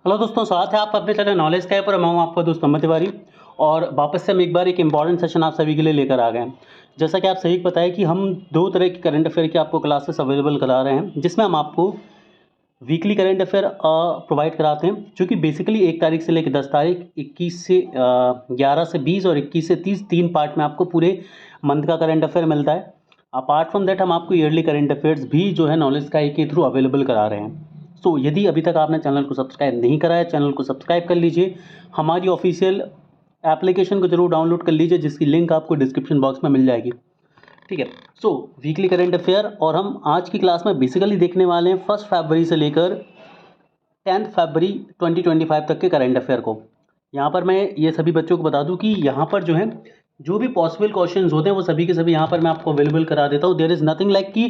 Hello दोस्तों, स्वागत है आपका अपने चैनल नॉलेज स्कैप पर। मैं हूं आपका दोस्त अमित तिवारी और वापस से हम एक बार एक इंपॉर्टेंट सेशन आप सभी के लिए लेकर आ गए हैं। जैसा कि आप सभी को पता है कि हम दो तरह की करंट अफेयर की आपको क्लासेस अवेलेबल करा रहे हैं, जिसमें हम आपको वीकली करंट अफेयर प्रोवाइड कराते हैं, जो कि बेसिकली 1 तारीख से लेकर 10 तारीख, 21 से 11 से 20 और 21 से 30 3 पार्ट में आपको पूरे मंथ का करंट अफेयर मिलता है। अपार्ट फ्रॉम दैट हम आपको ईयरली करंट अफेयर्स भी जो है नॉलेज स्काई के थ्रू अवेलेबल करा रहे हैं। तो यदि अभी तक आपने चैनल को सब्सक्राइब नहीं करा है, चैनल को सब्सक्राइब कर लीजिए। हमारी ऑफिशियल एप्लीकेशन को जरूर डाउनलोड कर लीजिए, जिसकी लिंक आपको डिस्क्रिप्शन बॉक्स में मिल जाएगी। ठीक है। सो वीकली करंट अफेयर, और हम आज की क्लास में बेसिकली देखने वाले हैं 1 फरवरी से लेकर 10 फरवरी 2025 तक के करंट अफेयर को। यहाँ पर मैं ये सभी बच्चों को बता दूँ कि यहाँ पर जो है जो भी पॉसिबल क्वेश्चंस होते हैं वो सभी के सभी यहाँ पर मैं आपको अवेलेबल करा देता हूँ। देयर इज़ नथिंग लाइक कि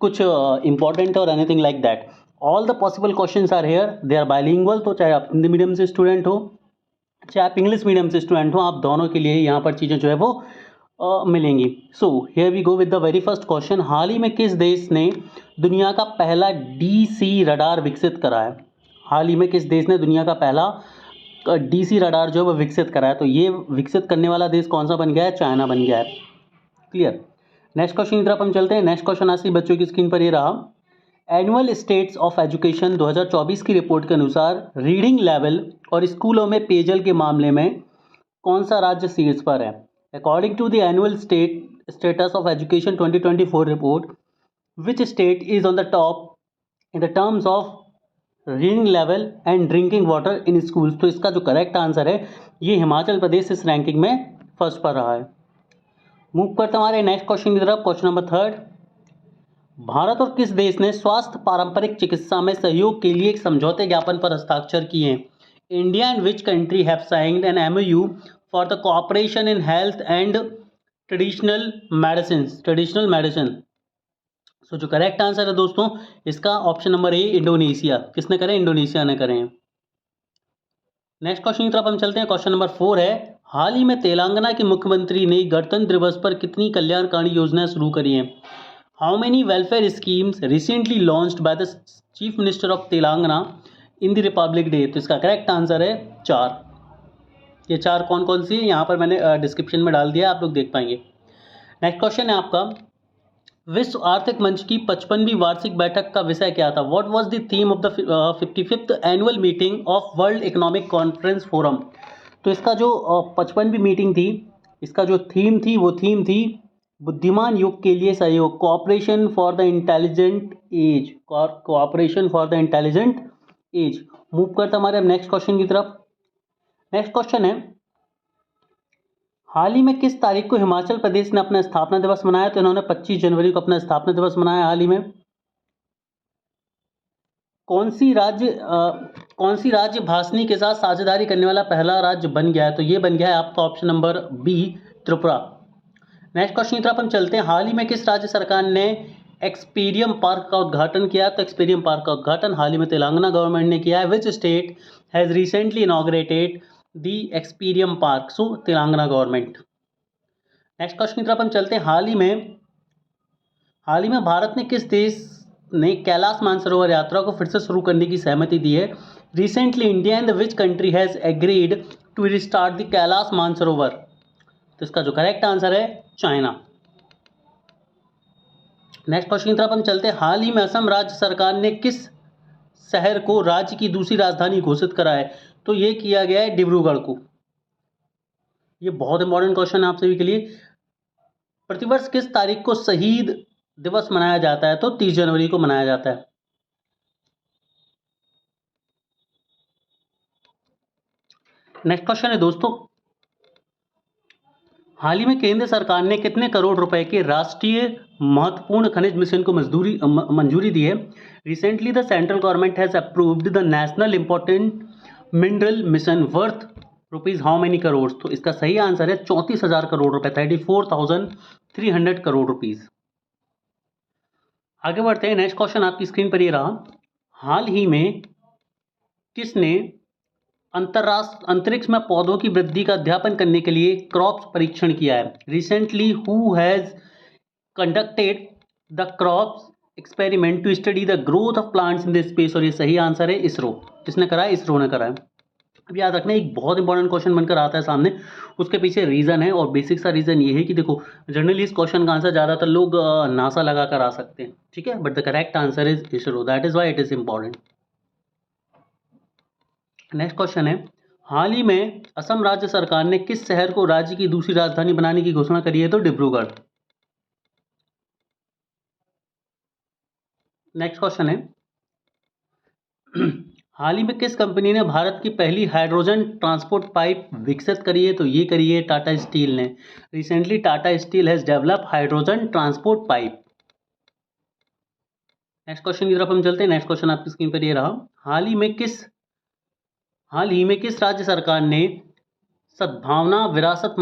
कुछ इंपॉर्टेंट और anything like that. All the possible questions are here, they are bilingual. तो चाहे आप हिंदी मीडियम से स्टूडेंट हो, चाहे आप इंग्लिश मीडियम से स्टूडेंट हो, आप दोनों के लिए यहाँ पर चीज़ें जो है वो मिलेंगी। So here we go with the very first question. हाल ही में किस देश ने दुनिया का पहला DC रडार विकसित करा है? हाल ही में किस देश ने दुनिया का पहला DC रडार जो है वो विकसित करा है? तो ये विकसित करने वाला देश कौन सा बन गया है? चाइना बन गया है। क्लियर। नेक्स्ट क्वेश्चन की तरफ हम चलते हैं। नेक्स्ट क्वेश्चन आज बच्चों की स्क्रीन पर ये रहा। एनुअल स्टेट्स ऑफ एजुकेशन 2024 की रिपोर्ट के अनुसार रीडिंग लेवल और स्कूलों में पेयजल के मामले में कौन सा राज्य शीर्ष पर है? According to the annual status of education 2024 report, which state is on the top in the terms of reading level and drinking water in schools? तो इसका जो करेक्ट आंसर है ये हिमाचल प्रदेश इस रैंकिंग में फर्स्ट पर रहा है। मूव करते हमारे नेक्स्ट क्वेश्चन की तरफ। Question number 3। भारत और किस देश ने स्वास्थ्य पारंपरिक चिकित्सा में सहयोग के लिए एक समझौते ज्ञापन पर हस्ताक्षर किए? India and which country have signed an MOU for the cooperation in health and traditional medicine? So जो करेक्ट आंसर है दोस्तों इसका ऑप्शन नंबर ए, इंडोनेशिया। किसने करें? इंडोनेशिया ने करें। नेक्स्ट क्वेश्चन की तरफ हम चलते हैं। क्वेश्चन नंबर 4 है। हाल ही में तेलंगाना के मुख्यमंत्री ने गणतंत्र दिवस पर कितनी कल्याणकारी योजनाएं शुरू करी हैं? How many welfare schemes recently launched by the chief minister of Telangana in the Republic day? तो इसका करेक्ट आंसर है 4। ये 4 कौन कौन सी है यहाँ पर मैंने डिस्क्रिप्शन में डाल दिया, आप लोग देख पाएंगे। नेक्स्ट क्वेश्चन है आपका, विश्व आर्थिक मंच की 55वीं वार्षिक बैठक का विषय क्या था? What was the theme of the 55th annual meeting of world economic conference forum? तो इसका जो 55वीं मीटिंग थी, इसका जो थीम थी बुद्धिमान युग के लिए सहयोग, cooperation for the intelligent age. Cooperation for the intelligent age. Move करते हमारे अब नेक्स्ट क्वेश्चन की तरफ। नेक्स्ट क्वेश्चन है, हाल ही में किस तारीख को हिमाचल प्रदेश ने अपना स्थापना दिवस मनाया? तो इन्होंने 25 जनवरी को अपना स्थापना दिवस मनाया हाल ही में। कौन सी राज्य भाषणी के साथ साझेदारी करने वाला पहला राज्य बन गया है? तो ये बन गया है आपका option number B, Tripura. Next question की तरफ हम चलते हैं। हाल ही में किस राज्य सरकार ने एक्सपीरियम पार्क का उद्घाटन किया? तो एक्सपीरियम पार्क का उद्घाटन हाल ही में तेलंगाना गवर्नमेंट ने किया है। Which state has recently inaugurated the Experium Park? So Telangana government. Next question की तरफ हम चलते हैं। हाल ही में भारत ने किस देश ने कैलाश मानसरोवर यात्रा को फिर से शुरू करने की सहमति दी है? Recently India and which country has agreed to restart the Kailash Mansarovar? तो इसका जो करेक्ट आंसर है चाइना। नेक्स्ट क्वेश्चन की तरफ हम चलते हैं। हाल ही में असम राज्य सरकार ने किस शहर को राज्य की दूसरी राजधानी घोषित करा है? तो ये किया गया है डिब्रूगढ़ को। ये बहुत इंपॉर्टेंट क्वेश्चन है आप सभी के लिए। प्रतिवर्ष किस तारीख को शहीद दिवस मनाया जाता है? तो 30 जनवरी को मनाया जाता है। नेक्स्ट क्वेश्चन है दोस्तों, हाल ही में केंद्र सरकार ने कितने करोड़ रुपए के राष्ट्रीय महत्वपूर्ण खनिज मिशन को मंजूरी दी है? Recently the central government has approved the national important mineral mission worth rupees how many crore? तो इसका सही आंसर है 34,000 करोड़ रुपए, 34,300 करोड़ रुपीज। आगे बढ़ते हैं। नेक्स्ट क्वेश्चन आपकी स्क्रीन पर ये रहा। हाल ही में किसने अंतरिक्ष में पौधों की वृद्धि का अध्यापन करने के लिए क्रॉप्स परीक्षण किया है? Recently who has conducted the crops experiment to study the growth of plants in the space, और ये सही आंसर है इसरो। किसने करा है? इसरो ने करा है। अब याद रखना, एक बहुत इंपॉर्टेंट क्वेश्चन बनकर आता है सामने, उसके पीछे रीज़न है, और बेसिक सा रीज़न ये है कि देखो जनरली इस क्वेश्चन का आंसर ज़्यादातर लोग नासा लगा कर आ सकते हैं, ठीक है, but the correct answer is ISRO, that is why it is important. Next question है, हाल ही में असम राज्य सरकार ने किस शहर को राज्य की दूसरी राजधानी बनाने की घोषणा करी है? तो डिब्रूगढ़। नेक्स्ट क्वेश्चन है, हाल ही में किस कंपनी ने भारत की पहली हाइड्रोजन ट्रांसपोर्ट पाइप विकसित करी है? तो ये करी है टाटा स्टील ने। Recently Tata steel has develop hydrogen transport pipe. Next question की तरफ हम चलते हैं। नेक्स्ट क्वेश्चन आपकी स्क्रीन पर ये रहा, हाल ही में किस राज्य सरकार ने सद्भावना विरासत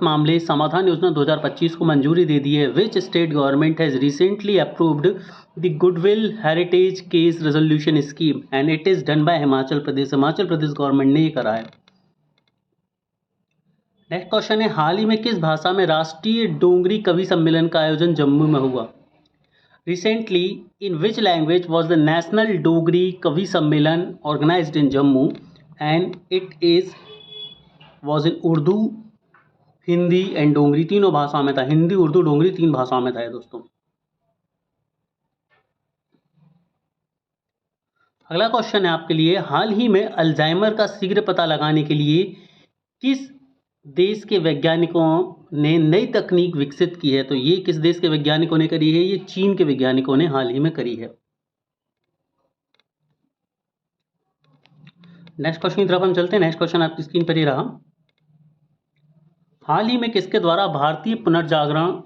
मामले समाधान योजना 2025 को मंजूरी दे दी है? Which state government has recently approved the goodwill heritage case resolution scheme and it is done bye Himachal Pradesh. Himachal Pradesh government ने ये करा है। नेक्स्ट क्वेश्चन है, हाल ही में किस भाषा में राष्ट्रीय डोंगरी कवि सम्मेलन का आयोजन जम्मू में हुआ? Recently in which language was the national Dogri Kavi Sammelan organised in Jammu and it is was in Urdu, Hindi and Dongri, तीनों भाषाओं में था। हिंदी, उर्दू, डोंगरी, तीन भाषाओं में था ये दोस्तों। अगला क्वेश्चन है आपके लिए, हाल ही में अल्जाइमर का शीघ्र पता लगाने के लिए किस देश के वैज्ञानिकों ने नई तकनीक विकसित की है? तो ये किस देश के वैज्ञानिकों ने करी है? ये चीन के वैज्ञानिकों ने हाल ही में करी है। नेक्स्ट क्वेश्चन की तरफ हम चलते हैं। नेक्स्ट क्वेश्चन आपकी स्क्रीन पर ही रहा, हाल ही में किसके द्वारा भारतीय पुनर्जागरण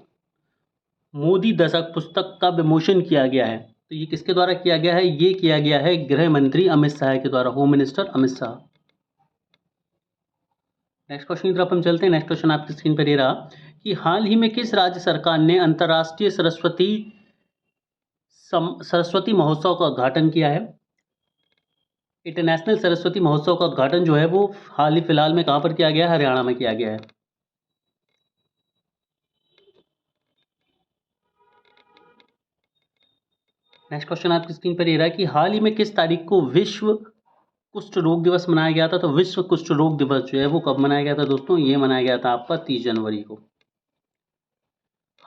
मोदी दशक पुस्तक का विमोचन किया गया है? तो ये किसके द्वारा किया गया है? ये किया गया है गृह मंत्री अमित शाह के द्वारा, home minister Amit Shah. Next question की तरफ हम चलते हैं। नेक्स्ट क्वेश्चन आपकी स्क्रीन पर ये रहा कि हाल ही में किस राज्य सरकार ने अंतर्राष्ट्रीय सरस्वती महोत्सव का उद्घाटन किया है? इंटरनेशनल सरस्वती महोत्सव का उद्घाटन जो है वो हाल ही फिलहाल में कहाँ पर किया गया है? हरियाणा में किया गया है। नेक्स्ट क्वेश्चन आपकी स्क्रीन पर ये रहा कि हाल ही में किस तारीख को विश्व कुष्ठ रोग दिवस मनाया गया था? तो विश्व कुष्ठ रोग दिवस जो है वो कब मनाया गया था दोस्तों? ये मनाया गया था आपका 30 जनवरी को।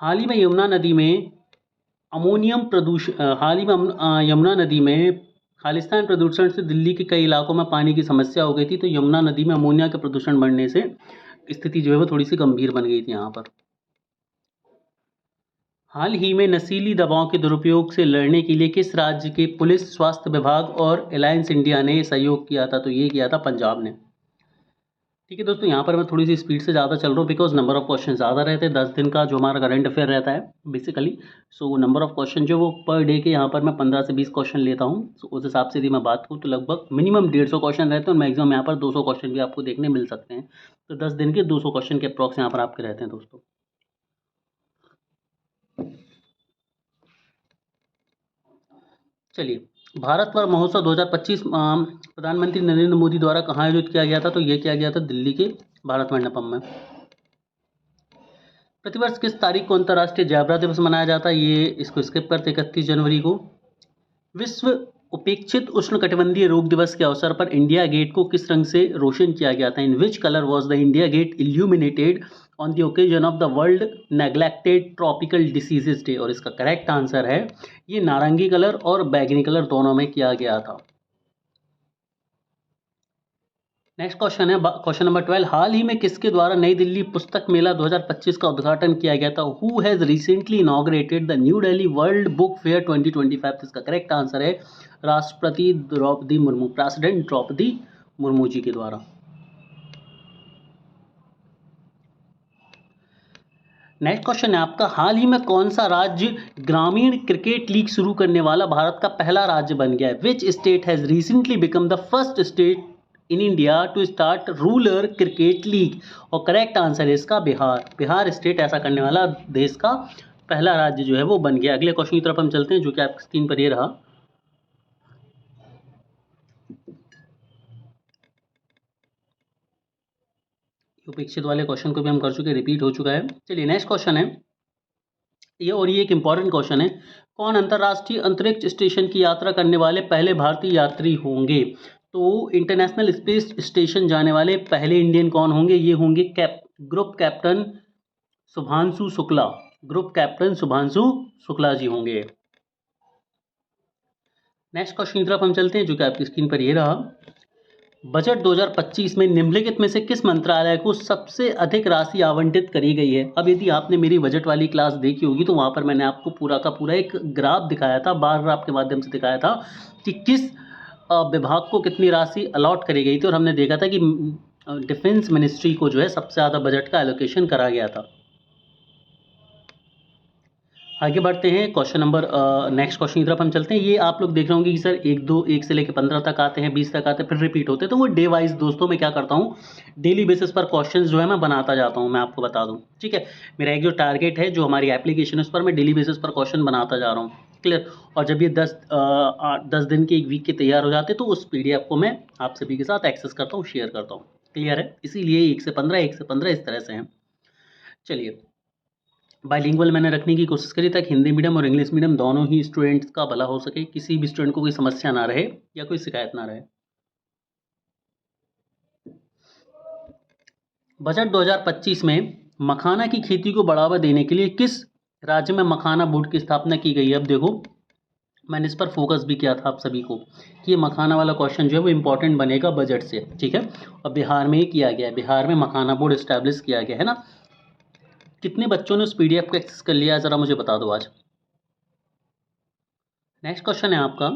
हाल ही में यमुना नदी में अमोनियम प्रदूषण हाल ही में यमुना नदी में खालिस्तान प्रदूषण से दिल्ली के कई इलाकों में पानी की समस्या हो गई थी। तो यमुना नदी में अमोनिया के प्रदूषण बढ़ने से स्थिति जो है वो थोड़ी सी गंभीर बन गई थी यहाँ पर। हाल ही में नशीली दवाओं के दुरुपयोग से लड़ने के लिए किस राज्य के पुलिस, स्वास्थ्य विभाग और अलायंस इंडिया ने सहयोग किया था? तो ये किया था पंजाब ने। ठीक है दोस्तों, यहाँ पर मैं थोड़ी सी स्पीड से ज़्यादा चल रहा हूँ बिकॉज नंबर ऑफ क्वेश्चन ज़्यादा रहते हैं। 10 दिन का जो हमारा करंट अफेयर रहता है basically, so number of question जो वो पर डे के यहाँ पर मैं 15 से 20 क्वेश्चन लेता हूँ। सो उस हिसाब से यदि मैं बात करूँ तो लगभग मिनिमम 150 क्वेश्चन रहते हैं, और मैक्सिमम यहाँ पर 200 क्वेश्चन भी आपको देखने मिल सकते हैं। तो 10 दिन के 200 क्वेश्चन के अप्रॉक्स यहाँ पर आपके रहते हैं दोस्तों। चलिए, भारत पर्व महोत्सव 2025 प्रधानमंत्री नरेंद्र मोदी द्वारा कहाँ आयोजित किया गया था? तो ये किया गया था दिल्ली के भारत मंडपम में। प्रतिवर्ष किस तारीख को अंतर्राष्ट्रीय जैवरा दिवस मनाया जाता है? ये इसको स्किप करते 31 जनवरी को। विश्व उपेक्षित उष्णकटिबंधीय रोग दिवस के अवसर पर इंडिया गेट को किस रंग से रोशन किया गया था? In which colour was the India Gate illuminated on the occasion of the World Neglected Tropical Diseases Day? और इसका करेक्ट आंसर है ये नारंगी कलर और बैगनी कलर दोनों में किया गया था। नेक्स्ट क्वेश्चन है क्वेश्चन नंबर 12, हाल ही में किसके द्वारा नई दिल्ली पुस्तक मेला 2025 का उद्घाटन किया गया था? Who has recently inaugurated the new Delhi world book fair 2025? इसका करेक्ट आंसर है राष्ट्रपति द्रौपदी मुर्मू, प्रेसिडेंट द्रौपदी मुर्मू जी के द्वारा। नेक्स्ट क्वेश्चन है आपका, हाल ही में कौन सा राज्य ग्रामीण क्रिकेट लीग शुरू करने वाला भारत का पहला राज्य बन गया है? Which state has recently become the first state in India to start rural cricket league? और करेक्ट आंसर है इसका बिहार। बिहार स्टेट ऐसा करने वाला देश का पहला राज्य जो है वो बन गया। अगले क्वेश्चन की तरफ हम चलते हैं जो कि आपकी स्क्रीन पर ये रहा। उपेक्षित वाले क्वेश्चन को भी हम कर चुके, रिपीट हो चुका है। चलिए नेक्स्ट क्वेश्चन है, ये एक इम्पॉर्टेंट क्वेश्चन है, कौन अंतर्राष्ट्रीय अंतरिक्ष स्टेशन की यात्रा करने वाले पहले भारतीय यात्री होंगे? तो इंटरनेशनल स्पेस स्टेशन जाने वाले पहले इंडियन कौन होंगे? ये होंगे group captain Shubhanshu Shukla. Group captain Shubhanshu Shukla ji होंगे। नेक्स्ट क्वेश्चन की तरफ हम चलते हैं, जो कि आपकी स्क्रीन पर ये रहा। बजट 2025 में निम्नलिखित में से किस मंत्रालय को सबसे अधिक राशि आवंटित करी गई है? अब यदि आपने मेरी बजट वाली क्लास देखी होगी तो वहाँ पर मैंने आपको पूरा का पूरा एक ग्राफ दिखाया था, बार ग्राफ के माध्यम से दिखाया था कि किस विभाग को कितनी राशि अलॉट करी गई थी, और हमने देखा था कि डिफेंस मिनिस्ट्री को जो है सबसे ज़्यादा बजट का एलोकेशन करा गया था। आगे बढ़ते हैं क्वेश्चन नंबर नेक्स्ट क्वेश्चन की तरफ हम चलते हैं। ये आप लोग देख रहे होंगे कि सर 1 से लेकर 15 तक आते हैं, 20 तक आते हैं, फिर रिपीट होते हैं। तो वो डे वाइज दोस्तों मैं क्या करता हूँ, डेली बेसिस पर क्वेश्चंस जो है मैं बनाता जाता हूँ, मैं आपको बता दूँ, ठीक है। मेरा एक जो टारगेट है, जो हमारी एप्लीकेशन है, उस पर मैं डेली बेसिस पर क्वेश्चन बनाता जा रहा हूँ, क्लियर। और जब ये 10 दिन के एक वीक के तैयार हो जाते हैं तो उस PDF को मैं आप सभी के साथ एक्सेस करता हूँ, शेयर करता हूँ, क्लियर है। इसीलिए 1 से 15 इस तरह से हैं। चलिए, बाइलिंगुअल मैंने रखने की कोशिश करी ताकि हिंदी मीडियम और इंग्लिश मीडियम दोनों ही स्टूडेंट्स का भला हो सके, किसी भी स्टूडेंट को कोई समस्या ना रहे या कोई शिकायत ना रहे। बजट 2025 में मखाना की खेती को बढ़ावा देने के लिए किस राज्य में मखाना बोर्ड की स्थापना की गई है? अब देखो, मैंने इस पर फोकस भी किया था आप सभी को कि ये मखाना वाला क्वेश्चन जो है वो इंपॉर्टेंट बनेगा बजट से, ठीक है। और बिहार में ही किया गया है, बिहार में मखाना बोर्ड इस्टेब्लिश किया गया है ना। कितने बच्चों ने उस PDF को एक्सेस कर लिया है, ज़रा मुझे बता दो आज। नेक्स्ट क्वेश्चन है आपका,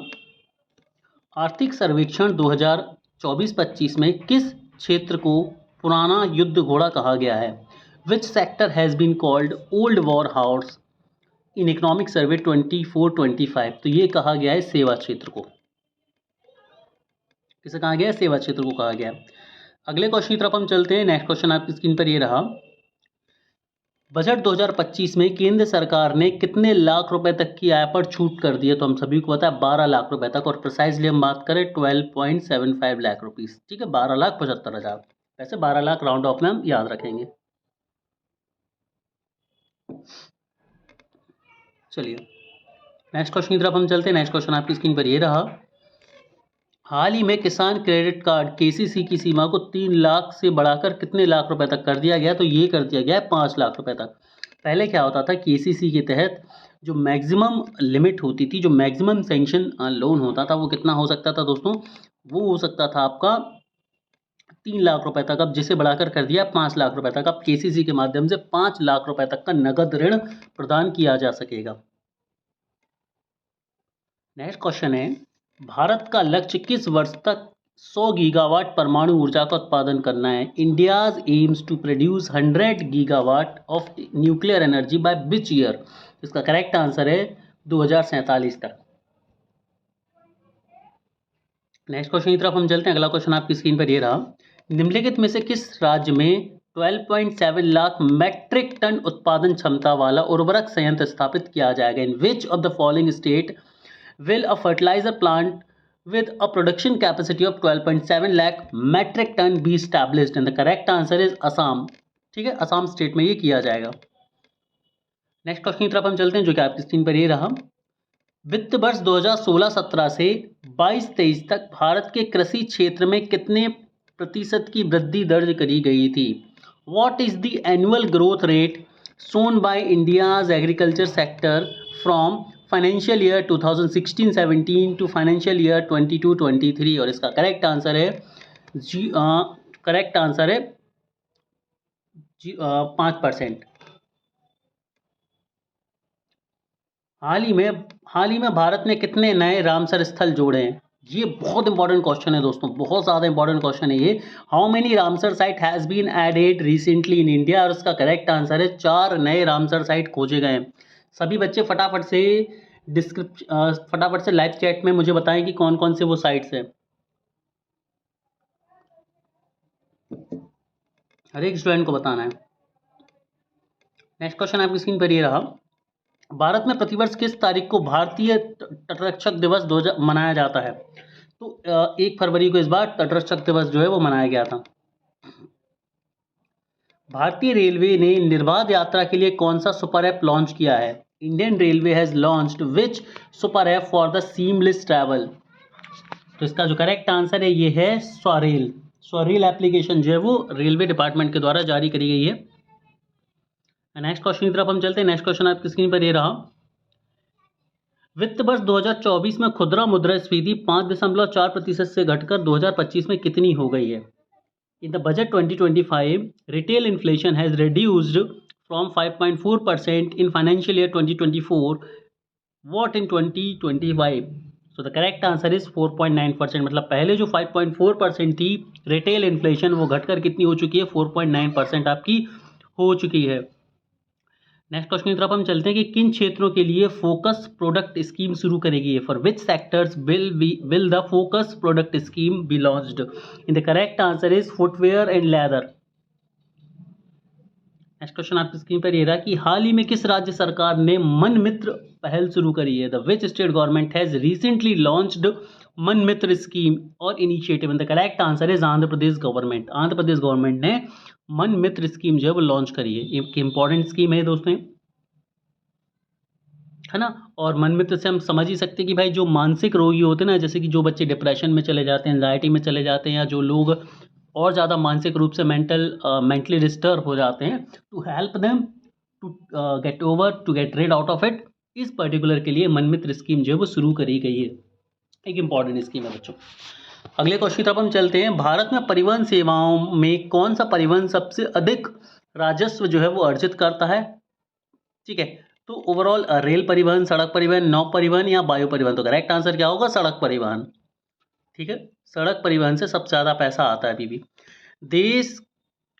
आर्थिक सर्वेक्षण 2024-25 में किस क्षेत्र को पुराना युद्ध घोड़ा कहा गया है? Which sector has been called old war horse in economic survey 24-25? तो ये कहा गया है सेवा क्षेत्र को। किसे कहा गया है? सेवा क्षेत्र को कहा गया है। अगले क्वेश्चन की तरफ हम चलते हैं। नेक्स्ट क्वेश्चन आपकी स्क्रीन पर ये रहा, बजट 2025 में केंद्र सरकार ने कितने लाख रुपए तक की आय पर छूट कर दी है? तो हम सभी को पता है 12 लाख रुपए तक, और प्रिसाइजली हम बात करें 12.75 लाख रुपीस, ठीक है, 12,75,000। वैसे 12 लाख राउंड ऑफ में हम याद रखेंगे। चलिए, नेक्स्ट क्वेश्चन की तरफ हम चलते हैं। नेक्स्ट क्वेश्चन आपकी स्क्रीन पर ये रहा, हाल ही में किसान क्रेडिट कार्ड KCC की सीमा को 3 लाख से बढ़ाकर कितने लाख रुपए तक कर दिया गया? तो ये कर दिया गया है 5 लाख रुपए तक। पहले क्या होता था, KCC के तहत जो मैक्सिमम लिमिट होती थी, जो मैक्सिमम सैंक्शन लोन होता था, वो कितना हो सकता था दोस्तों? वो हो सकता था आपका 3 लाख रुपए तक। अब जिसे बढ़ाकर कर दिया 5 लाख रुपए तक। अब KCC के माध्यम से 5 लाख रुपए तक का नगद ऋण प्रदान किया जा सकेगा। नेक्स्ट क्वेश्चन है, भारत का लक्ष्य किस वर्ष तक 100 गीगावाट परमाणु ऊर्जा का उत्पादन करना है? India's aims to produce 100 gigawatt of nuclear energy by which year? इसका करेक्ट आंसर है 2047 तक। नेक्स्ट क्वेश्चन की तरफ हम चलते हैं। अगला क्वेश्चन आपकी स्क्रीन पर ये रहा, निम्नलिखित में से किस राज्य में 12.7 लाख मैट्रिक टन उत्पादन क्षमता वाला उर्वरक संयंत्र स्थापित किया जाएगा? In which of the following state will a fertilizer plant with a production capacity of 12.7 lakh metric ton be established? And the correct answer is Assam, ठीक है, असम स्टेट में ये किया जाएगा। नेक्स्ट क्वेश्चन की तरफ हम चलते हैं, जो कि आपकी स्क्रीन पर ये रहा, वित्त वर्ष 2016-17 से 22-23 तक भारत के कृषि क्षेत्र में कितने प्रतिशत की वृद्धि दर्ज करी गई थी? What is the annual growth rate shown by India's agriculture sector from financial year 2016-17 to financial year 22-23? और इसका करेक्ट आंसर है 5%। हाल ही में भारत ने कितने नए रामसर स्थल जोड़े हैं? ये बहुत इंपॉर्टेंट क्वेश्चन है दोस्तों, बहुत ज़्यादा इंपॉर्टेंट क्वेश्चन है ये। How many Ramsar site has been added recently in India? और इसका करेक्ट आंसर है 4 नए रामसर साइट खोजे गए हैं। सभी बच्चे फटाफट से लाइव चैट में मुझे बताएं कि कौन कौन से वो साइट्स हैं। हर एक स्टूडेंट को बताना है। नेक्स्ट क्वेश्चन आपकी स्क्रीन पर ये रहा, भारत में प्रतिवर्ष किस तारीख को भारतीय तटरक्षक दिवस मनाया जाता है? तो 1 फरवरी को इस बार तटरक्षक दिवस जो है वो मनाया गया था। भारतीय रेलवे ने निर्बाध यात्रा के लिए कौन सा सुपर ऐप लॉन्च किया है? Indian railway has launched which super app for the seamless travel. तो इसका जो करेक्ट आंसर है ये है स्वरेल। स्वरेल एप्लीकेशन जो है वो रेलवे डिपार्टमेंट के द्वारा जारी करी गई है। नेक्स्ट क्वेश्चन की तरफ हम चलते हैं। नेक्स्ट क्वेश्चन आपकी स्क्रीन पर ये रहा। वित्त वर्ष 2024 में खुदरा मुद्रास्फीति 5.4% से घटकर 2025 में कितनी हो गई है? In the budget 2025 retail inflation has reduced from 5.4% in financial year 2024 what in 2025? So the correct answer is 4.9%। मतलब पहले जो 5.4% थी रिटेल इन्फ्लेशन वो घटकर कितनी हो चुकी है? 4.9% आपकी हो चुकी है। नेक्स्ट क्वेश्चन की तरफ हम चलते हैं कि किन क्षेत्रों के लिए फोकस प्रोडक्ट स्कीम शुरू करेगी? For which sectors will the focus product scheme B launched? In the correct answer is footwear and leather. Next question आपकी स्क्रीन पर ये रहा कि हाल ही में किस राज्य सरकार ने मन मित्र पहल शुरू करी है? The which state government has recently launched मन मित्र स्कीम और initiative? In the correct answer is Andhra Pradesh government. Andhra Pradesh government ने मन मित्र स्कीम जो है वो लॉन्च करी है। एक इंपॉर्टेंट स्कीम है दोस्तों, है ना। और मन मित्र से हम समझ ही सकते हैं कि भाई जो मानसिक रोगी होते हैं ना, जैसे कि जो बच्चे डिप्रेशन में चले जाते हैं, एंजाइटी में चले जाते हैं, या जो लोग और ज़्यादा मानसिक रूप से मेंटली डिस्टर्ब हो जाते हैं, to help them to get rid out of it, इस पर्टिकुलर के लिए मन मित्र स्कीम जो है वो शुरू करी गई है। एक इंपॉर्टेंट स्कीम है बच्चों। अगले क्वेश्चन की तरफ हम चलते हैं। भारत में परिवहन सेवाओं में कौन सा परिवहन सबसे अधिक राजस्व जो है वो अर्जित करता है? ठीक है, तो ओवरऑल रेल परिवहन, सड़क परिवहन, नौ परिवहन या वायु परिवहन? तो करेक्ट आंसर क्या होगा? सड़क परिवहन। ठीक है, सड़क परिवहन से सबसे ज़्यादा पैसा आता है अभी भी।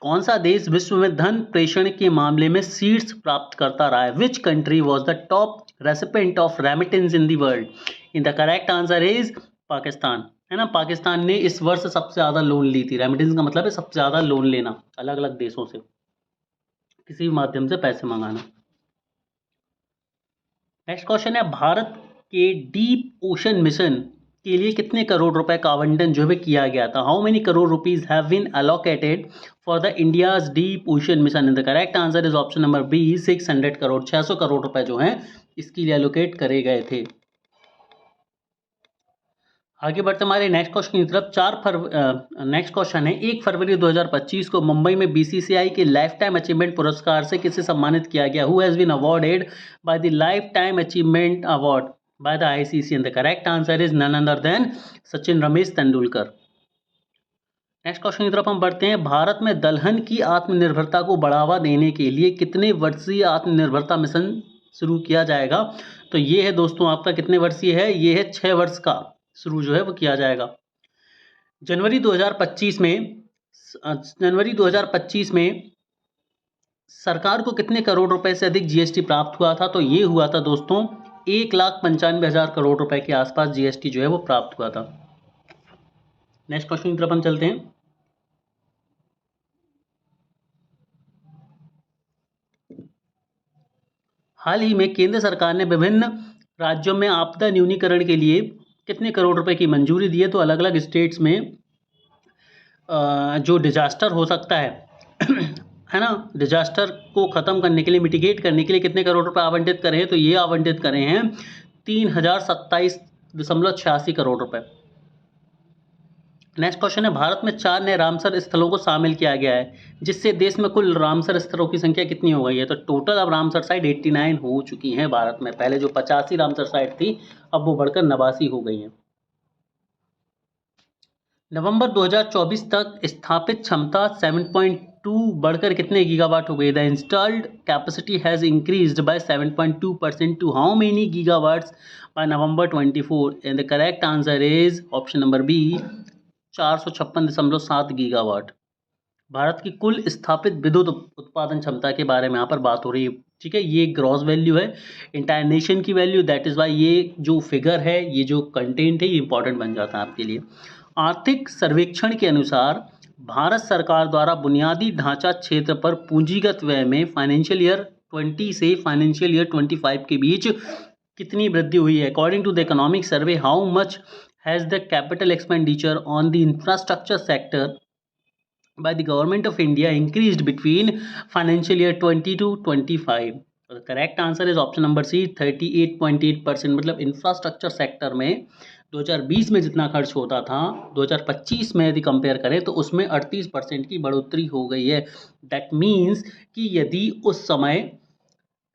कौन सा देश विश्व में धन प्रेषण के मामले में शीर्ष प्राप्त करता रहा है? Which country was the top recipient of remittance in the world? In the correct answer is Pakistan, है ना। पाकिस्तान ने इस वर्ष सबसे ज़्यादा लोन ली थी। रेमिटेंस का मतलब है सबसे ज़्यादा लोन लेना अलग अलग देशों से, किसी भी माध्यम से पैसे मंगाना। नेक्स्ट क्वेश्चन है, भारत के डीप ओशन मिशन के लिए कितने करोड़ रुपए का आवंटन जो है किया गया था? How many crore rupees have been allocated for the India's deep ocean mission? In the correct answer is option number B 600 crore. 600 crore रुपए जो हैं इसके लिए एलोकेट करे गए थे। आगे बढ़ते हमारे नेक्स्ट क्वेश्चन की तरफ। नेक्स्ट क्वेश्चन है, 1 फरवरी 2025 को मुंबई में बीसीसीआई के लाइफ टाइम अचीवमेंट पुरस्कार से किसे सम्मानित किया गया? Who has been awarded by the life time achievement award by the ICC? And the correct answer is none other than Sachin Ramesh Tendulkar. Next question की तरफ हम बढ़ते हैं। भारत में दलहन की आत्मनिर्भरता को बढ़ावा देने के लिए कितने वर्षीय आत्मनिर्भरता मिशन शुरू किया जाएगा? तो ये है दोस्तों आपका कितने वर्षीय है? ये है 6 वर्ष का शुरू जो है वो किया जाएगा। जनवरी 2025 में सरकार को कितने करोड़ रुपए से अधिक जीएसटी प्राप्त हुआ था? तो ये हुआ था दोस्तों 1,95,000 करोड़ रुपए के आसपास जीएसटी जो है वो प्राप्त हुआ था। नेक्स्ट क्वेश्चन की तरफ हम चलते हैं। हाल ही में केंद्र सरकार ने विभिन्न राज्यों में आपदा न्यूनीकरण के लिए कितने करोड़ रुपए की मंजूरी दी है? तो अलग अलग स्टेट्स में जो डिजास्टर हो सकता है ना, डिजास्टर को ख़त्म करने के लिए, मिटिगेट करने के लिए कितने करोड़ रुपए आवंटित करें हैं? तो ये आवंटित करें हैं 3027.86 करोड़ रुपए। नेक्स्ट क्वेश्चन है, भारत में 4 नए रामसर स्थलों को शामिल किया गया है, जिससे देश में कुल रामसर स्थलों की संख्या कितनी हो गई है? तो टोटल अब रामसर साइट 89 हो चुकी हैं भारत में। पहले जो 85 रामसर साइट थी अब वो बढ़कर 89 हो गई हैं। नवंबर 2024 तक स्थापित क्षमता 7.2 बढ़कर कितने गीगावाट हो गई? The installed capacity has increased by 7.2% to how many gigawatts by November 24? And the correct answer is option number B 456.7 gigawatt. Bharat की कुल स्थापित विद्युत उत्पादन क्षमता के बारे में यहाँ पर बात हो रही है। ठीक है, ये ग्रॉस वैल्यू है, इंटायर नेशन की वैल्यू, दैट इज़ वाई ये जो फिगर है, ये जो कंटेंट है, ये इंपॉर्टेंट बन जाता है आपके लिए। आर्थिक सर्वेक्षण के अनुसार भारत सरकार द्वारा बुनियादी ढांचा क्षेत्र पर पूंजीगत व्यय में फाइनेंशियल ईयर 20 से फाइनेंशियल ईयर 25 के बीच कितनी वृद्धि हुई है? According to the economic survey, how much has the capital expenditure on the infrastructure sector by the government of India increased between financial year 20 to 25? तो correct answer is option number C 38.8%। मतलब infrastructure sector में 2020 में जितना खर्च होता था 2025 में यदि कंपेयर करें तो उसमें 38% की बढ़ोतरी हो गई है। दैट मीन्स कि यदि उस समय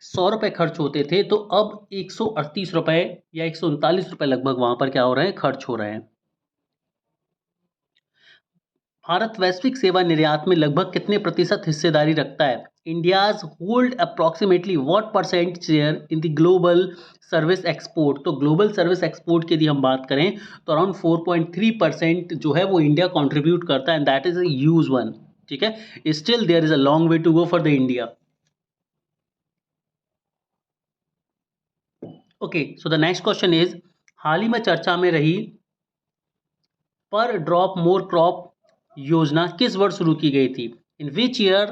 100 रुपये खर्च होते थे तो अब 138 रुपये या 139 रुपये लगभग वहाँ पर क्या हो रहे हैं, खर्च हो रहे हैं। भारत वैश्विक सेवा निर्यात में लगभग कितने प्रतिशत हिस्सेदारी रखता है? India's hold approximately what percent share in the global service export. तो ग्लोबल सर्विस एक्सपोर्ट की यदि हम बात करें तो अराउंड 4.3% जो है वो इंडिया कंट्रीब्यूट करता है, and that is a huge one. ठीक है, still there is a long way to go for the India. Okay, so the next question is, हाल ही में चर्चा में रही पर ड्रॉप मोर क्रॉप योजना किस वर्ष शुरू की गई थी? इन विच ईयर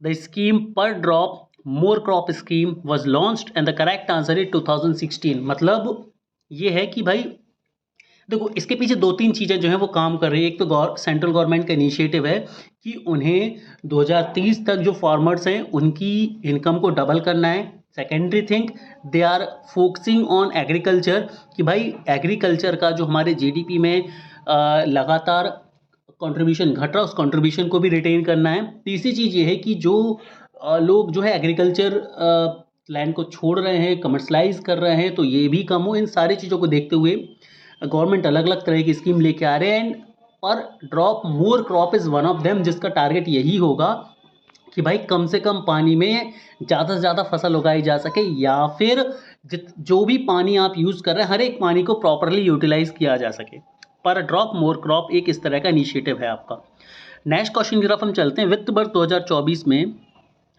द स्कीम पर drop more crop scheme was launched, and the correct answer is 2016। मतलब ये है कि भाई देखो, इसके पीछे दो तीन चीज़ें जो हैं वो काम कर रही है। एक तो सेंट्रल गवर्नमेंट का इनिशिएटिव है कि उन्हें 2030 तक जो फार्मर्स हैं उनकी इनकम को डबल करना है। Secondary thing, they are focusing on agriculture, कि भाई एग्रीकल्चर का जो हमारे जीडीपी में लगातार कंट्रीब्यूशन घट रहा है, उस कंट्रीब्यूशन को भी रिटेन करना है। तीसरी चीज़ ये है कि जो लोग जो है एग्रीकल्चर लैंड को छोड़ रहे हैं, कमर्शलाइज कर रहे हैं, तो ये भी कम हो। इन सारी चीज़ों को देखते हुए गवर्नमेंट अलग अलग तरह की स्कीम लेके आ रहे हैं, एंड पर drop more crop is one of them, जिसका टारगेट यही होगा कि भाई कम से कम पानी में ज़्यादा से ज़्यादा फसल उगाई जा सके, या फिर जो भी पानी आप यूज़ कर रहे हैं हर एक पानी को प्रॉपरली यूटिलाइज किया जा सके। पर ड्रॉप मोर क्रॉप एक इस तरह का इनिशिएटिव है आपका। नेक्स्ट क्वेश्चन की तरफ हम चलते हैं। वित्त वर्ष 2024 में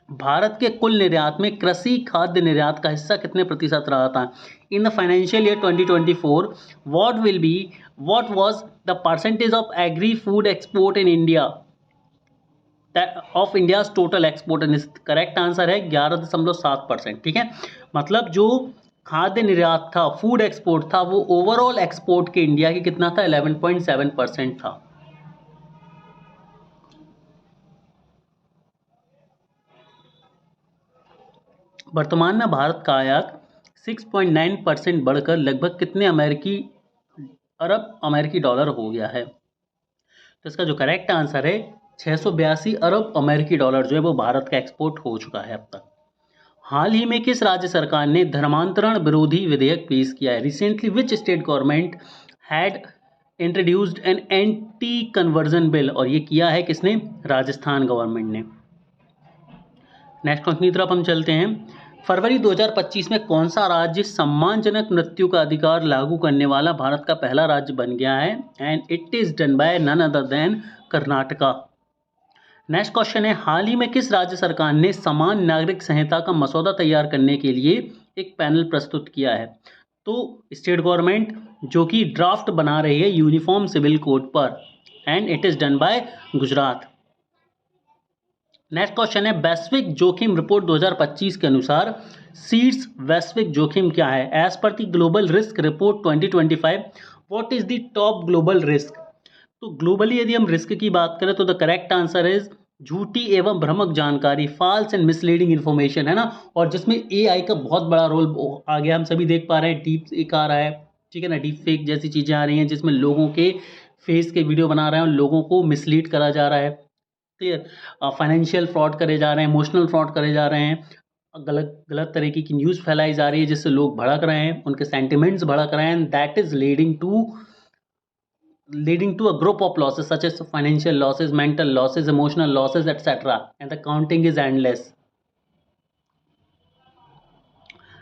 भारत के कुल निर्यात में कृषि खाद्य निर्यात का हिस्सा कितने प्रतिशत रहा था? In the financial year 2024 what was the percentage of agri food export in India of India's total export? And correct answer है 11.7%। ठीक है, मतलब जो खाद्य निर्यात था, फूड एक्सपोर्ट था, वो ओवरऑल एक्सपोर्ट के इंडिया की कितना था? 11.7% था। वर्तमान में भारत का आयात 6.9% बढ़कर लगभग कितने अरब अमेरिकी डॉलर हो गया है? तो इसका जो करेक्ट आंसर है 682 अरब अमेरिकी डॉलर जो है वो भारत का एक्सपोर्ट हो चुका है अब तक। हाल ही में किस राज्य सरकार ने धर्मांतरण विरोधी विधेयक पेश किया है? Recently which state government had introduced an anti conversion bill? और ये किया है किसने? राजस्थान गवर्नमेंट ने। नेक्स्ट क्वेश्चन की तरफ हम चलते हैं। फरवरी 2025 में कौन सा राज्य सम्मानजनक मृत्यु का अधिकार लागू करने वाला भारत का पहला राज्य बन गया है? And it is done by none other than Karnataka. Next question है, हाल ही में किस राज्य सरकार ने समान नागरिक संहिता का मसौदा तैयार करने के लिए एक पैनल प्रस्तुत किया है? तो स्टेट गवर्नमेंट जो कि ड्राफ्ट बना रही है यूनिफॉर्म सिविल कोड पर, and it is done bye Gujarat. Next question है, वैश्विक जोखिम रिपोर्ट 2025 के अनुसार शीर्ष वैश्विक जोखिम क्या है? As per the global risk report 2025 what is the top global risk? तो ग्लोबली यदि हम रिस्क की बात करें तो द करेक्ट आंसर इज झूठी एवं भ्रामक जानकारी, फॉल्स एंड मिसलीडिंग इन्फॉर्मेशन, है ना। और जिसमें एआई का बहुत बड़ा रोल आ गया, हम सभी देख पा रहे हैं, डीप फेक आ रहा है, ठीक है ना, डीप फेक जैसी चीज़ें आ रही हैं जिसमें लोगों के फेस के वीडियो बना रहे हैं और लोगों को मिसलीड करा जा रहा है। क्लियर, फाइनेंशियल फ्रॉड करे जा रहे हैं, इमोशनल फ्रॉड करे जा रहे हैं, गलत गलत तरीके की न्यूज़ फैलाई जा रही है जिससे लोग भड़क रहे हैं, उनके सेंटिमेंट्स भड़क रहे हैं, that is leading to a group of losses such as financial losses, mental losses, emotional losses, etc. And the counting is endless.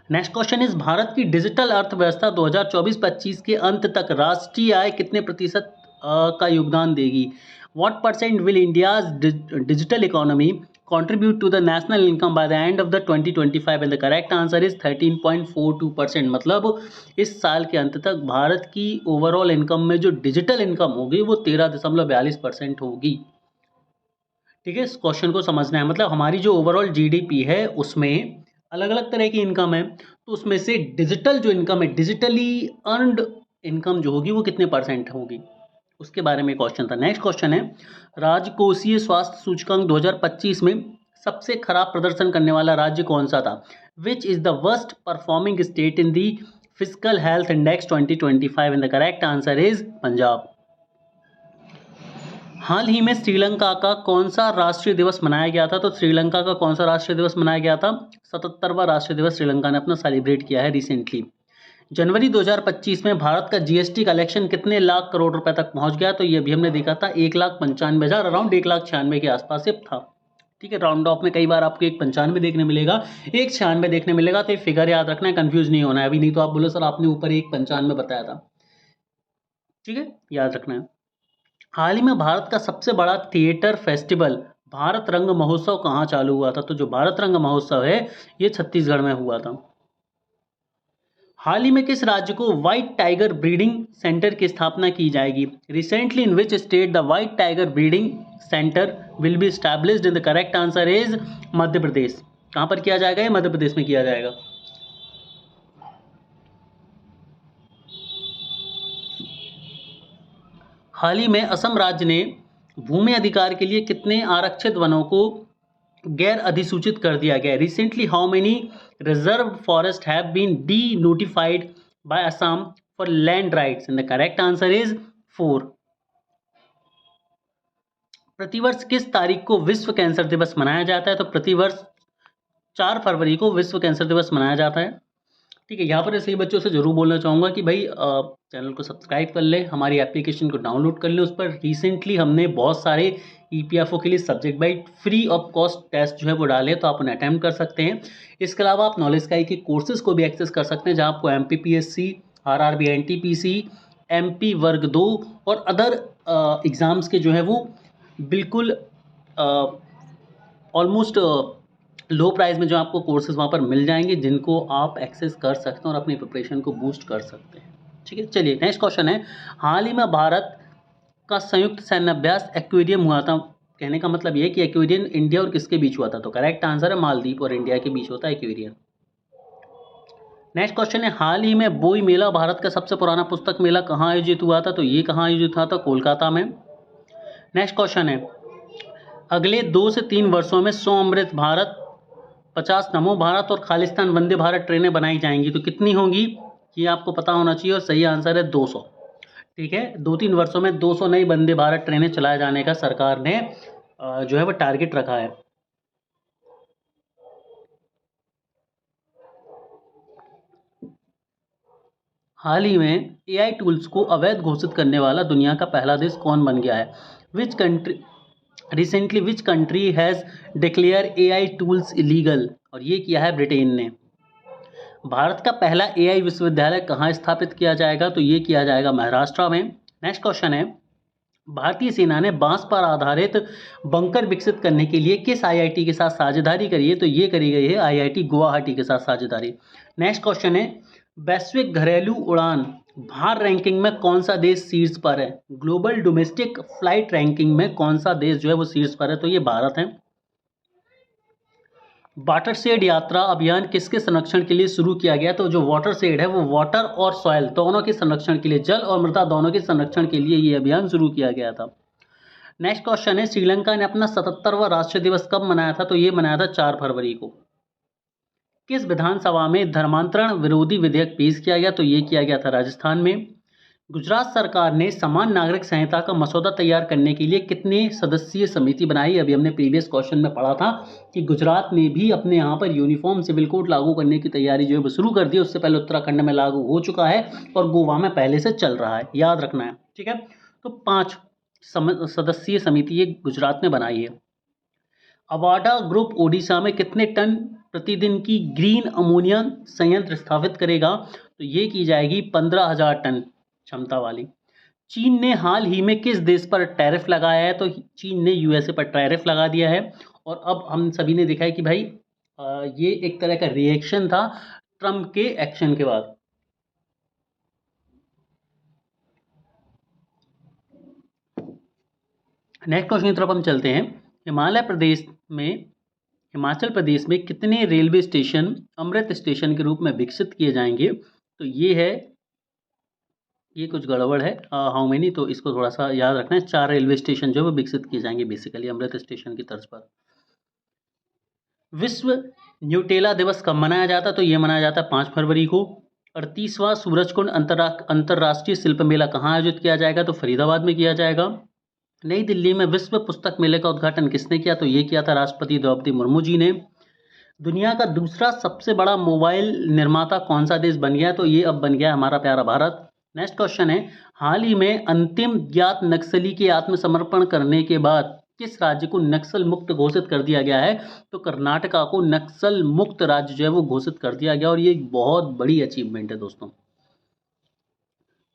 Next question is, Bharat की डिजिटल अर्थव्यवस्था 2024-25 के अंत तक राष्ट्रीय आय कितने प्रतिशत का योगदान देगी? What percent will India's digital economy contribute to the national income by the end of the 2025? and the correct answer is 13.42%। मतलब इस साल के अंत तक भारत की ओवरऑल इनकम में जो डिजिटल इनकम होगी वो 13.42% होगी। ठीक है, इस क्वेश्चन को समझना है। मतलब हमारी जो ओवरऑल जीडीपी है उसमें अलग अलग तरह की इनकम है, तो उसमें से डिजिटल जो इनकम है, डिजिटली अर्नड इनकम जो होगी वो कितने परसेंट होगी, उसके बारे में क्वेश्चन था। नेक्स्ट क्वेश्चन है, राजकोषीय स्वास्थ्य सूचकांक 2025 में सबसे खराब प्रदर्शन करने वाला राज्य कौन सा था? Which is the worst performing state in the physical health index 2025? And the correct answer is Punjab. हाल ही में श्रीलंका का कौन सा राष्ट्रीय दिवस मनाया गया था? तो श्रीलंका का कौन सा राष्ट्रीय दिवस मनाया गया था? 77वां राष्ट्रीय दिवस श्रीलंका ने अपना सेलिब्रेट किया है रिसेंटली। जनवरी 2025 में भारत का जीएसटी कलेक्शन कितने लाख करोड़ रुपए तक पहुंच गया? तो ये भी हमने देखा था 1,95,000, अराउंड 1,96,000 के आसपास से था। ठीक है, राउंड ऑफ में कई बार आपको 1,95 देखने मिलेगा, 1,96 देखने मिलेगा, तो ये फिगर याद रखना है, कंफ्यूज नहीं होना है अभी, नहीं तो आप बोलो सर आपने ऊपर 1,95 बताया था। ठीक है, याद रखना है। हाल ही में भारत का सबसे बड़ा थिएटर फेस्टिवल भारत रंग महोत्सव कहाँ चालू हुआ था? तो जो भारत रंग महोत्सव है ये छत्तीसगढ़ में हुआ था। हाल ही में किस राज्य को व्हाइट टाइगर ब्रीडिंग सेंटर की स्थापना की जाएगी? Recently in which state the white tiger breeding centre will be established? In the correct answer is Madhya Pradesh. कहां पर किया जाएगा? ये मध्य प्रदेश में किया जाएगा। हाल ही में असम राज्य ने भूमि अधिकार के लिए कितने आरक्षित वनों को गैर अधिसूचित कर दिया गया? Recently how many reserve forest have been denotified by Assam for land rights? And the correct answer is 4। प्रतिवर्ष किस तारीख को विश्व कैंसर दिवस मनाया जाता है? तो प्रतिवर्ष 4 फरवरी को विश्व कैंसर दिवस मनाया जाता है। ठीक है, यहाँ पर सही बच्चों से जरूर बोलना चाहूँगा कि भाई चैनल को सब्सक्राइब कर ले, हमारी एप्लीकेशन को डाउनलोड कर ले। उस पर रिसेंटली हमने बहुत सारे ईपीएफओ के लिए subject wise free of cost test जो है वो डाले, तो आप उन्हें अटैम्प्ट कर सकते हैं। इसके अलावा आप नॉलेज स्काई के कोर्सेज को भी एक्सेस कर सकते हैं, जहाँ आपको MPPSC, RRB, NTPC, MP वर्ग 2 और अदर एग्ज़ाम्स के जो है वो बिल्कुल ऑलमोस्ट लो प्राइस में जो आपको कोर्सेज वहाँ पर मिल जाएंगे, जिनको आप एक्सेस कर सकते हैं और अपनी प्रिपरेशन को बूस्ट कर सकते हैं। ठीक है, चलिए नेक्स्ट क्वेश्चन है, हाल ही में भारत का संयुक्त सैन्य अभ्यास एक्वेरियम हुआ था। कहने का मतलब ये है कि एक्वेरियम इंडिया और किसके बीच हुआ था? तो करेक्ट आंसर है मालदीव और इंडिया के बीच होता है एक्वेरियम। नेक्स्ट क्वेश्चन है, हाल ही में बोई मेला भारत का सबसे पुराना पुस्तक मेला कहाँ आयोजित हुआ था? तो ये कहाँ आयोजित हुआ था? कोलकाता में। नेक्स्ट क्वेश्चन है, अगले 2 से 3 वर्षों में 100 अमृत भारत, 50 नमो भारत और खालिस्तान वंदे भारत ट्रेनें बनाई जाएंगी, तो कितनी होंगी? ये आपको पता होना चाहिए और सही आंसर है 200। ठीक है, 2-3 वर्षों में 200 नई वंदे भारत ट्रेनें चलाए जाने का सरकार ने जो है वो टारगेट रखा है। हाल ही में AI टूल्स को अवैध घोषित करने वाला दुनिया का पहला देश कौन बन गया है? Which country recently which country has declare AI tools illegal? और ये किया है ब्रिटेन ने। भारत का पहला AI विश्वविद्यालय कहाँ स्थापित किया जाएगा? तो ये किया जाएगा महाराष्ट्र में। नेक्स्ट क्वेश्चन है, भारतीय सेना ने बांस पर आधारित बंकर विकसित करने के लिए किस IIT के साथ साझेदारी करी है? तो ये करी गई है IIT गुवाहाटी के साथ साझेदारी। नेक्स्ट क्वेश्चन है, वैश्विक घरेलू उड़ान भार रैंकिंग में कौन सा देश शीर्ष पर है? ग्लोबल डोमेस्टिक फ्लाइट रैंकिंग में कौन सा देश जो है वो शीर्ष पर है? तो ये भारत है। वाटर शेड यात्रा अभियान किसके संरक्षण के लिए शुरू किया गया? तो जो वाटर शेड है वो वाटर और सॉइल दोनों के संरक्षण के लिए, जल और मृदा दोनों के संरक्षण के लिए ये अभियान शुरू किया गया था। नेक्स्ट क्वेश्चन है, श्रीलंका ने अपना 77वां राष्ट्रीय दिवस कब मनाया था? तो ये मनाया था 4 फरवरी को। किस विधानसभा में धर्मांतरण विरोधी विधेयक पेश किया गया? तो ये किया गया था राजस्थान में। गुजरात सरकार ने समान नागरिक संहिता का मसौदा तैयार करने के लिए कितने सदस्यीय समिति बनाई? अभी हमने प्रीवियस क्वेश्चन में पढ़ा था कि गुजरात ने भी अपने यहाँ पर यूनिफॉर्म सिविल कोड लागू करने की तैयारी जो है वो शुरू कर दी। उससे पहले उत्तराखंड में लागू हो चुका है और गोवा में पहले से चल रहा है, याद रखना है। ठीक है, तो 5 सदस्यीय समिति ये गुजरात ने बनाई है। अवाडा ग्रुप ओडिशा में कितने टन प्रतिदिन की ग्रीन अमोनिया संयंत्र स्थापित करेगा? तो ये की जाएगी 15,000 टन क्षमता वाली। चीन ने हाल ही में किस देश पर टैरिफ लगाया है? तो चीन ने USA पर टैरिफ लगा दिया है। और अब हम सभी ने देखा है कि भाई ये एक तरह का रिएक्शन था ट्रम्प के एक्शन के बाद। नेक्स्ट क्वेश्चन की तरफ हम चलते हैं, हिमाचल प्रदेश में कितने रेलवे स्टेशन अमृत स्टेशन के रूप में विकसित किए जाएंगे? तो ये कुछ गड़बड़ है, हाउ मेनी, तो इसको थोड़ा सा याद रखना है। 4 रेलवे स्टेशन जो है वो विकसित किए जाएंगे बेसिकली अमृत स्टेशन की तर्ज पर। विश्व न्यूटेला दिवस कब मनाया जाता है? तो ये मनाया जाता है 5 फरवरी को। 38वां सूरजकुंड अंतर्राष्ट्रीय शिल्प मेला कहाँ आयोजित किया जाएगा? तो फरीदाबाद में किया जाएगा। नई दिल्ली में विश्व पुस्तक मेले का उद्घाटन किसने किया? तो ये किया था राष्ट्रपति द्रौपदी मुर्मू जी ने। दुनिया का दूसरा सबसे बड़ा मोबाइल निर्माता कौन सा देश बन गया? तो ये अब बन गया हमारा प्यारा भारत। नेक्स्ट क्वेश्चन है, हाल ही में अंतिम ज्ञात नक्सली के आत्मसमर्पण करने के बाद किस राज्य को नक्सल मुक्त घोषित कर दिया गया है? तो कर्नाटका को नक्सल मुक्त राज्य जो है वो घोषित कर दिया गया, और ये एक बहुत बड़ी अचीवमेंट है दोस्तों।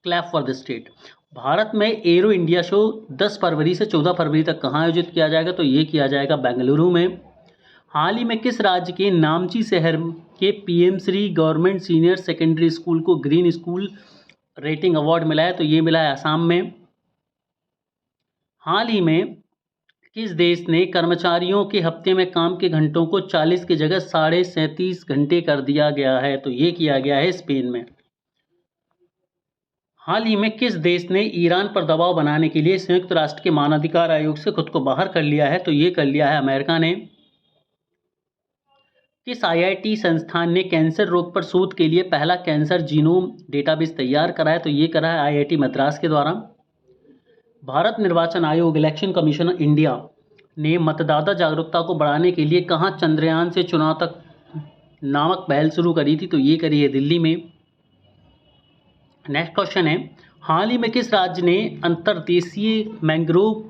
Clap for the state. Bharat में एरो इंडिया शो 10 फरवरी से 14 फरवरी तक कहाँ आयोजित किया जाएगा? तो ये किया जाएगा बेंगलुरु में। हाल ही में किस राज्य के नामची शहर के PM Shri government senior secondary school को ग्रीन स्कूल रेटिंग अवार्ड मिला है? तो ये मिला है असम में। हाल ही में किस देश ने कर्मचारियों के हफ्ते में काम के घंटों को 40 की जगह 37.5 घंटे कर दिया गया है? तो ये किया गया है स्पेन में। हाल ही में किस देश ने ईरान पर दबाव बनाने के लिए संयुक्त राष्ट्र के मानवाधिकार आयोग से खुद को बाहर कर लिया है? तो ये कर लिया है अमेरिका ने। किस आईआईटी संस्थान ने कैंसर रोग पर शोध के लिए पहला कैंसर जीनोम डेटाबेस तैयार करा है? तो ये करा है आईआईटी मद्रास के द्वारा। भारत निर्वाचन आयोग इलेक्शन कमीशन इंडिया ने मतदाता जागरूकता को बढ़ाने के लिए कहाँ चंद्रयान से चुनाव तक नामक पहल शुरू करी थी? तो ये करी है दिल्ली में। नेक्स्ट क्वेश्चन है, हाल ही में किस राज्य ने अंतर्देशीय मैंग्रोव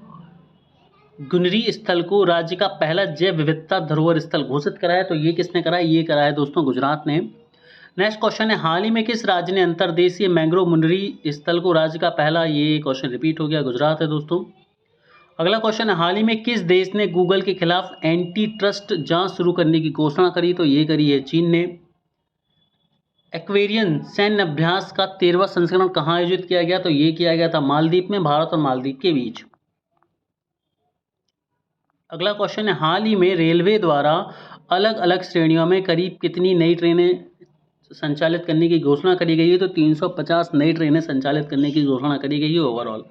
गुनरी स्थल को राज्य का पहला जैव विविधता धरोहर स्थल घोषित करा है? तो ये किसने करा है? ये करा है दोस्तों गुजरात ने। नेक्स्ट क्वेश्चन है, हाल ही में किस राज्य ने अंतर्देशीय मैंग्रोव मुनरी स्थल को राज्य का पहला, ये क्वेश्चन रिपीट हो गया, गुजरात है दोस्तों। अगला क्वेश्चन है, हाल ही में किस देश ने गूगल के खिलाफ एंटी ट्रस्ट जांच शुरू करने की घोषणा करी? तो ये करी है चीन ने। एक्वेरियन सैन्य अभ्यास का 13वां संस्करण कहाँ आयोजित किया गया? तो ये किया गया था मालदीव में, भारत और मालदीव के बीच। अगला क्वेश्चन है, हाल ही में रेलवे द्वारा अलग अलग श्रेणियों में करीब कितनी नई ट्रेनें संचालित करने की घोषणा करी गई है? तो 350 नई ट्रेनें संचालित करने की घोषणा करी गई है ओवरऑल।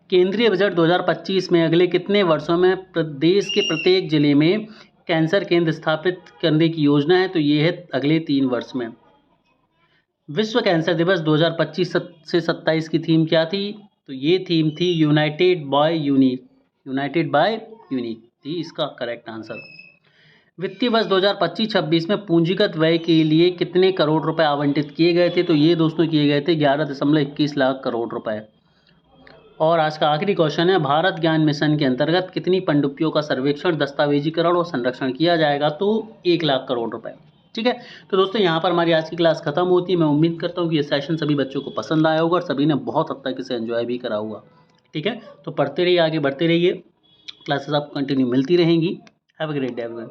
केंद्रीय बजट 2025 में अगले कितने वर्षों में प्रदेश के प्रत्येक जिले में कैंसर केंद्र स्थापित करने की योजना है? तो ये है अगले 3 वर्ष में। विश्व कैंसर दिवस 2025 से 27 की थीम क्या थी? तो ये थीम थी united by unique. United by unique थी इसका करेक्ट आंसर। वित्तीय वर्ष 2025-26 में पूंजीगत व्यय के लिए कितने करोड़ रुपए आवंटित किए गए थे? तो ये दोस्तों किए गए थे 11.21 लाख करोड़ रुपए। और आज का आखिरी क्वेश्चन है, भारत ज्ञान मिशन के अंतर्गत कितनी पनडुब्बियों का सर्वेक्षण, दस्तावेजीकरण और संरक्षण किया जाएगा? तो 1 लाख करोड़ रुपए। ठीक है, तो दोस्तों यहाँ पर हमारी आज की क्लास खत्म होती है। मैं उम्मीद करता हूँ कि ये सेशन सभी बच्चों को पसंद आया होगा और सभी ने बहुत हद तक इसे एंजॉय भी करा होगा। ठीक है, तो पढ़ते रहिए, आगे बढ़ते रहिए, क्लासेस आपको कंटिन्यू मिलती रहेंगी। Have a great day everyone.